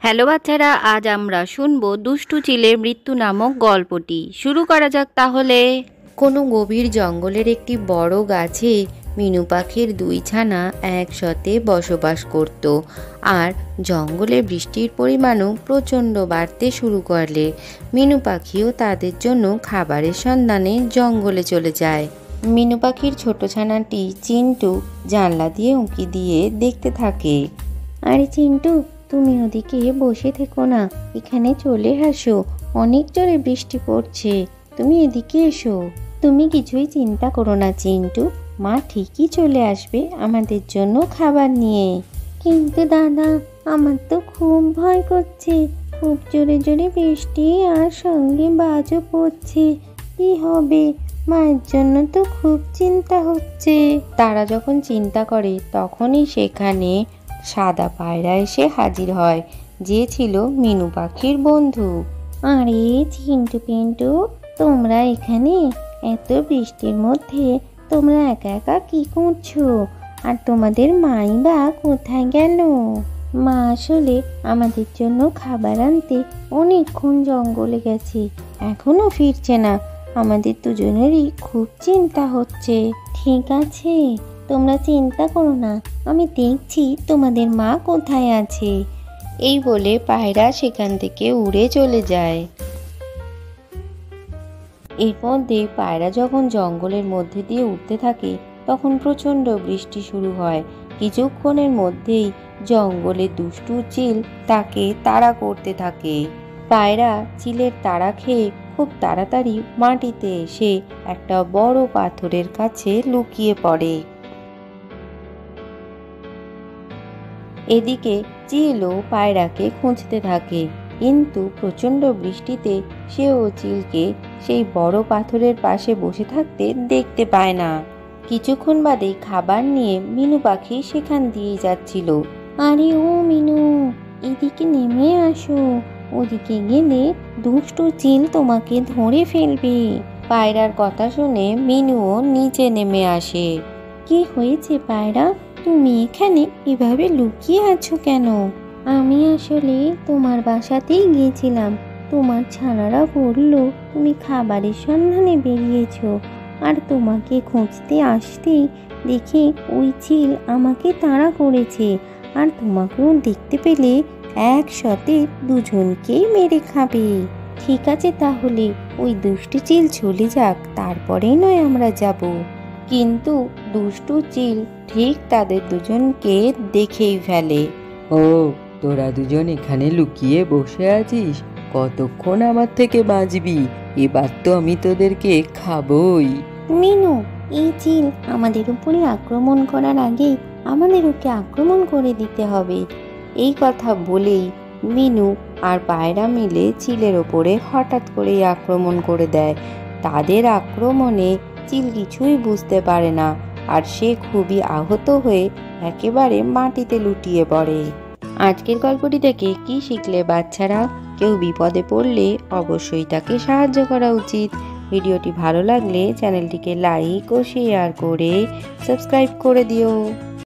Hello বাচ্চারা, আজ আমরা শুনবো দুষ্টু চিলের মৃত্যু নামক গল্পটি। শুরু করা যাক তাহলে। কোনো গভীর জঙ্গলের একটি বড় গাছে মিনু পাখির দুই ছানা একসাথে বসবাস করত। আর জঙ্গলে বৃষ্টির পরিমাণও প্রচণ্ড বাড়তে শুরু করলে মিনু পাখিও তাদের জন্য খাবারের সন্ধানে জঙ্গলে চলে যায়। মিনু পাখির ছোট ছানাটি চিন্টু জানলা দিয়ে উঁকি দিয়ে দেখতে থাকে। আরে চিন্টু, তুমি ওদিকে বসে থেকো না, এখানে চলে আসো, অনেক জোরে বৃষ্টি পড়ছে, তুমি এদিকে এসো। তুমি কিছুই চিন্তা করো না চিন্টু, মা ঠিকই চলে আসবে আমাদের জন্য খাবার নিয়ে। কিন্তু দাদা, আমার তো খুব ভয় করছে, খুব জোরে জোরে বৃষ্টি আর সঙ্গে বাজও পড়ছে, কি হবে? মায়ের জন্য তো খুব চিন্তা হচ্ছে। তারা যখন চিন্তা করে তখনই সেখানে সাদা পায়রা এসে হাজির হয়, যে ছিল মিনু পাখির বন্ধু। আরে চিন্টু পিন্টু, তোমরা এখানে এত বৃষ্টির মধ্যে তোমরা একা একা কি করছো? আর তোমাদের মাই বা কোথায় গেল? মা আসলে আমাদের জন্য খাবার আনতে অনেকক্ষণ জঙ্গলে গেছে, এখনো ফিরছে না। আমাদের দুজনেরই খুব চিন্তা হচ্ছে। ঠিক আছে, তোমরা চিন্তা করো না, আমি দেখছি তোমাদের মা কোথায় আছে। এই বলে পায়রা সেখান থেকে উড়ে চলে যায়। এরপর পায়রা যখন জঙ্গলের মধ্যে দিয়ে উঠতে থাকে তখন প্রচণ্ড বৃষ্টি শুরু হয়। কিছুক্ষণের মধ্যেই জঙ্গলে দুষ্টু চিল তাকে তাড়া করতে থাকে। পায়রা চিলের তাড়া খেয়ে খুব তাড়াতাড়ি মাটিতে এসে একটা বড় পাথরের কাছে লুকিয়ে পড়ে। এদিকে চিলও পায়রাকে খুঁজতে থাকে, কিন্তু প্রচণ্ড বৃষ্টিতে সেও চিলকে সেই বড় পাথরের পাশে বসে থাকতে দেখতে পায় না। কিছুক্ষণ বাদে খাবার নিয়ে মিনু পাখি সেখান দিয়ে যাচ্ছিল। আরে ও মিনু, এদিকে নেমে আসো, ওদিকে গেলে দুষ্টু চিল তোমাকে ধরে ফেলবে। পায়রার কথা শুনে মিনুও নিচে নেমে আসে। কি হয়েছে পায়রা, তুমি এখানে এভাবে লুকিয়ে আছো কেন? আমি আসলে তোমার বাসাতেই গিয়েছিলাম, তোমার ছানারা বলল তুমি খাবারের সন্ধানে বেরিয়েছো, আর তোমাকে খুঁজতে আসতেই দেখি ওই চিল আমাকে তাড়া করেছে, আর তোমাকেও দেখতে পেলে একসাথে দুজনকেই মেরে খাবে। ঠিক আছে, তাহলে ওই দুষ্টু চিল চলে যাক, তারপরেই নয় আমরা যাব। কিন্তু দুষ্টু চিল ঠিক তাদের দুজনকে দেখেই ফেলে। ও, তোরা দুজন এখানে লুকিয়ে বসে আছিস? কতক্ষণ আমার থেকে বাঁচবি? এবার তো আমি তোদেরকে খাবই। মিনু, এই চিল আমাদের উপরে আক্রমণ করার আগে আমাদের ওকে আক্রমণ করে দিতে হবে। এই কথা বলেই মিনু আর পায়রা মিলে চিলের ওপরে হঠাৎ করেই আক্রমণ করে দেয়। তাদের আক্রমণে চিল কিছুই বুঝতে পারে না, আর সে খুবই আহত হয়ে একেবারে মাটিতে লুটিয়ে পড়ে। আজকের গল্পটি থেকে কি শিখলে বাচ্চারা? কেউ বিপদে পড়লে অবশ্যই তাকে সাহায্য করা উচিত। ভিডিওটি ভালো লাগলে চ্যানেলটিকে লাইক ও শেয়ার করে সাবস্ক্রাইব করে দিও।